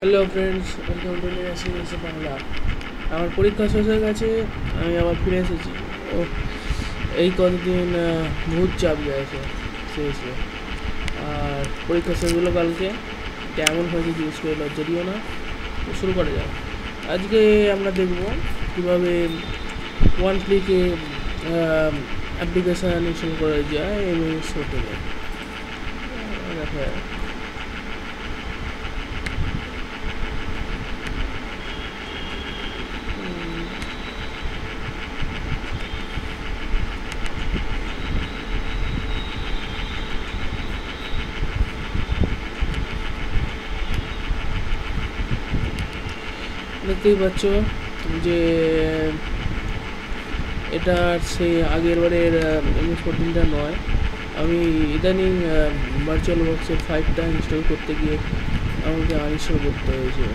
Hello friends, welcome to এসে বাংলা। আমার পরীক্ষা শেষ হয়ে গেছে, আমি আবার ফিরে এসেছি। ও এই কতদিন বহুত চাপ গেছে সিরিয়াসলি। আর পরীক্ষা শেষ হলো কালকে, কেমন হয়েছে জিজ্ঞেস করে লজ্জা দিও না। তো শুরু করা যাক। আজকে আমরা দেখব কীভাবে ওয়ান ক্লিকে অ্যাপ্লিকেশান ইনস্টল করা যায় এমএস হোটেলে। দেখা যাক। দেখতেই পাচ্ছ যে এটা সেই আগের বারের এমএস 14টা নয়। আমি ইদানিং ভার্চুয়াল বক্সের 5টা ইনস্টল করতে গিয়ে আমাকে আনইনস্টল করতে হয়েছে,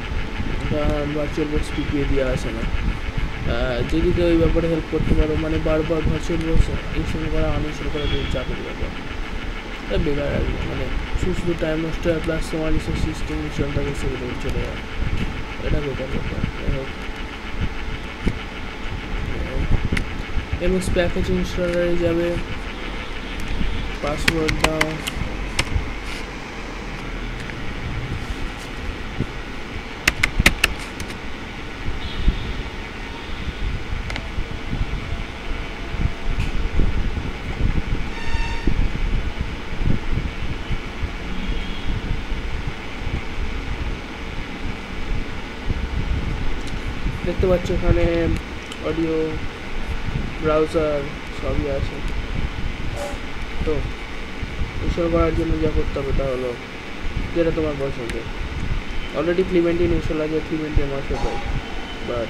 কারণ ভার্চুয়াল বক্স পিপিএ দেওয়া আসে না। যদি কেউ ওই ব্যাপারে হেল্প করতে পারো, মানে বারবার ভার্চুয়াল বক্স ইনস্টল করা আনইনস্টল করা খুব চাপের ব্যাপার, এটা বেকার আর কি। মানে শুধু টাইম নষ্ট হয়, প্লাস তোমার যেসব সিস্টেম ইনস্টল থাকে সেগুলো চলে যায়, এটা বেকার ব্যাপার। যাই হোক, এমএস প্যাকেজ ইনস্টলারে যাবে, পাসওয়ার্ড দাও, দেখতে পাচ্ছ এখানে অডিও, ব্রাউজার সবই আছে। তো ইনস্টল করার জন্য যা করতে হবে তা হলো যেটা তোমার পছন্দের। অলরেডি ক্লিমেন্টিন ইনস্টল আছে, ক্লিমেন্টিন আমার ফেভারিট, বাট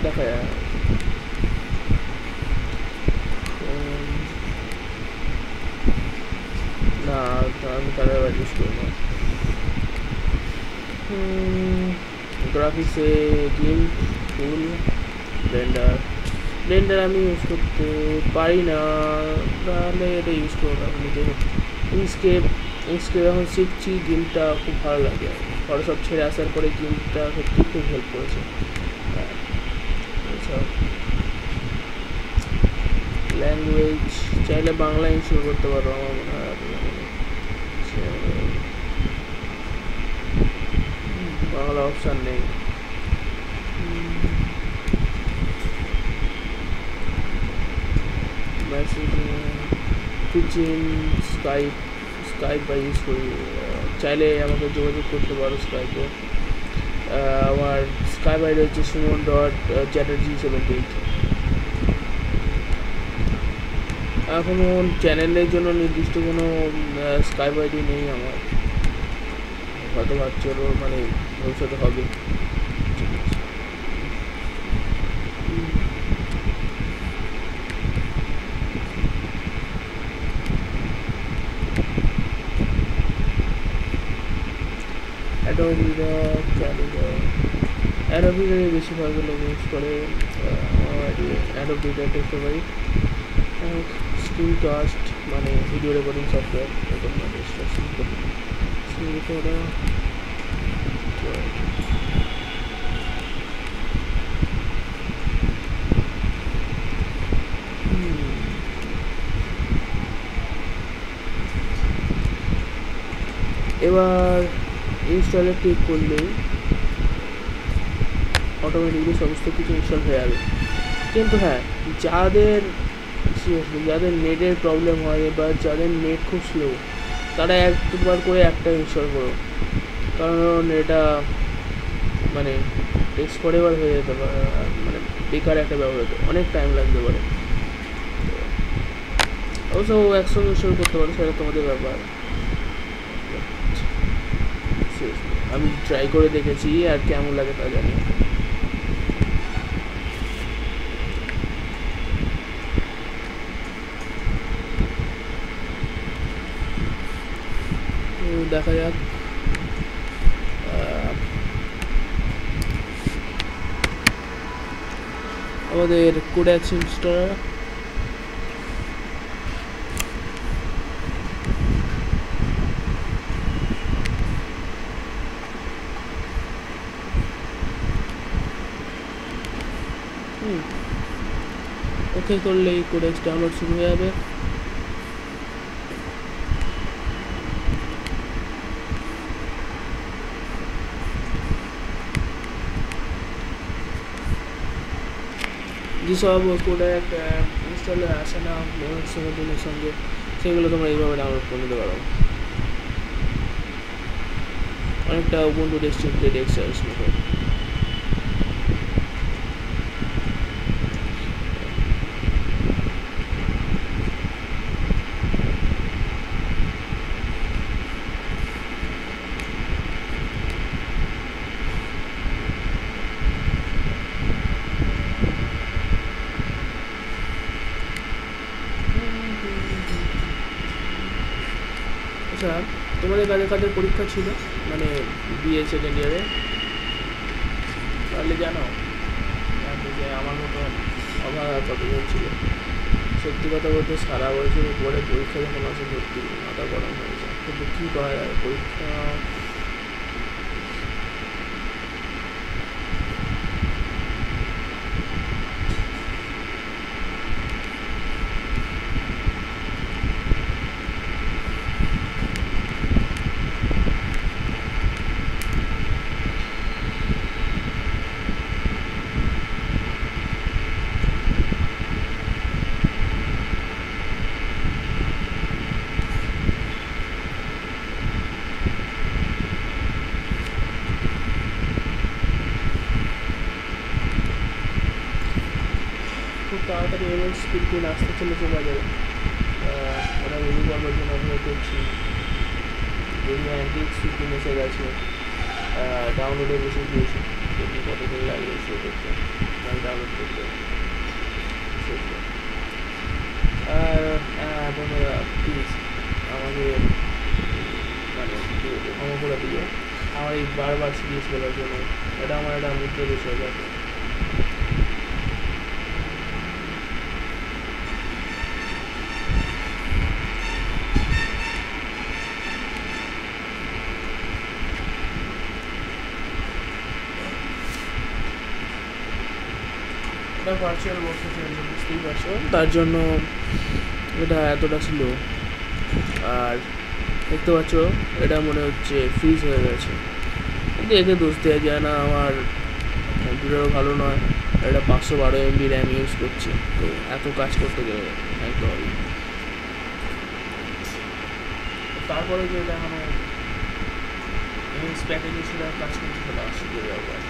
দেখা যায় না, আমি তাদের আবার ইউজ করি না। গ্রাফিক্সে গিম্প, ফুল, ব্লেন্ডার আমি ইউজ করতে পারি না, তাহলে এটা ইউজ করবো না। ইনস্কেপ এখন শিখছি, গিম্পটা খুব ভালো লাগে। ফটোশপ ছেড়ে আসার পরে গিম্পটা সত্যি খুব হেল্প করেছে। ল্যাঙ্গুয়েজ চাইলে বাংলা ইনস্টল করতে পারো, আমার মনে হয় বাংলা অপশান নেই। পিচিং, স্কাইপ বা ইউজ করি, চাইলে আমাকে যোগাযোগ করতে পারো স্কাইপে। আমার স্কাইপ আইডি হচ্ছে Suman.Chatterjee78। এখনও চ্যানেলের জন্য নির্দিষ্ট কোনো স্কাইপ আইডি নেই আমার, হয়তো ভাবছি মানে ভবিষ্যতে হবে। অ্যাডোবিটা বেশিরভাগ লোক ইউজ করে, অ্যাডোবি দেখতে পারি। স্ক্রিনকাস্ট মানে ভিডিও রেকর্ডিং সফটওয়্যার, এবার ইনস্টলে ক্লিক করলেই অটোমেটিকলি সমস্ত কিছু ইনস্টল হয়ে যাবে। কিন্তু হ্যাঁ, যাদের নেটের প্রবলেম হয় বা যাদের নেট খুব স্লো, তারা একবার করে একটা ইনস্টল করো, কারণ এটা মানে টেক্সট ফরএভার হয়ে যেতে পারে, মানে বেকার একটা ব্যবহার হতে অনেক টাইম লাগতে পারে। অবশ্য একসঙ্গে ইনস্টল করতে পারো, সেটা তোমাদের ব্যাপার। আমি ট্রাই করে দেখেছি, আর কেমন লাগে তা জানি। দেখা যাক। আমাদের কোডেক্স ইনস্টলার, ওকে করলেই কোডেক্স ডাউনলোড শুরু হয়ে যাবে। যেসব কোডেক ইনস্টলে আসে না লিনাক্সের সঙ্গে, সেগুলো তোমরা এইভাবে ডাউনলোড করে নিতে পারো। অনেকটা উবুন্টু ডেস্কটপ এক্সচার্জ মতো। আচ্ছা, তোমাদের কাদের কাদের পরীক্ষা ছিল, মানে বিএ সেকেন্ড ইয়ারে? তাহলে জানো যে আমার মতো অভাব কতজন ছিল। সত্যি কথা বলতে সারা বছরের পরে পরীক্ষা যখন আসে সত্যি মাথা গরম হয়ে যায়, কিন্তু কী করা যায়, পরীক্ষা খুব তাড়াতাড়ি এমএস ফিফটিন আসতে চলেছে বাজারে। ওরা রিভিউ করবার জন্য অপেক্ষা করছি। যদি অ্যান্টিক্স ফিফটিন এসে গেছে, ডাউনলোডে বসে দিয়েছি, যদি কতদিন লাগবে শো করতে, মানে ডাউনলোড করতে। আর বন্ধুরা প্লিজ আমাকে মানে ক্ষমা করে দিও আমার এই বারবার সিরিজ বলার জন্য। এটা আমার একটা মুদ্র বিষয় যাতে এটা ভার্চুয়াল বক্সে চলছে, বুঝতেই পারছো, তার জন্য এটা এতটা ছিল। আর দেখতে পাচ্ছ এটা মনে হচ্ছে ফ্রিজ হয়ে গেছে, কিন্তু একে দোষ দেওয়া যায় না, আমার কম্পিউটারও ভালো নয়। এটা 512 MB র্যাম ইউজ করছে, তো এত কাজ করতে গেলে একটু হবে। তারপরে যে এটা মানে প্যাকেজে ছিল কাজ করতে সেটা অসুবিধা ব্যাপার।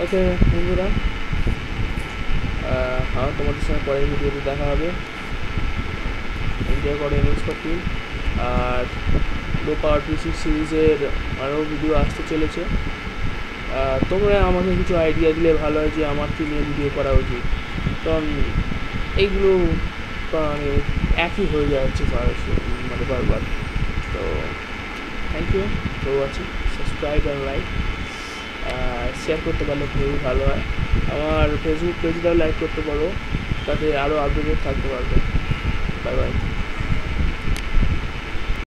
ওকে বন্ধুরা, তোমাদের সঙ্গে পরের ভিডিওতে দেখা হবে। এনজয় করে এমএস ফিফটিন আর লো পাওয়ার পিসি সিরিজের আরও ভিডিও আসতে চলেছে। তোমরা আমাকে কিছু আইডিয়া দিলে ভালো হয় যে আমার কী নিয়ে ভিডিও করা উচিত, কারণ এইগুলো মানে একই হয়ে যাচ্ছে মানে বারবার। তো thank you for watching, subscribe and like, share করতে পারলে খুবই ভালো হয়। আমার ফেসবুক পেজটাও লাইক করতে পারো, তাতে আরও আপডেটেড থাকতে পারবে। Bye bye.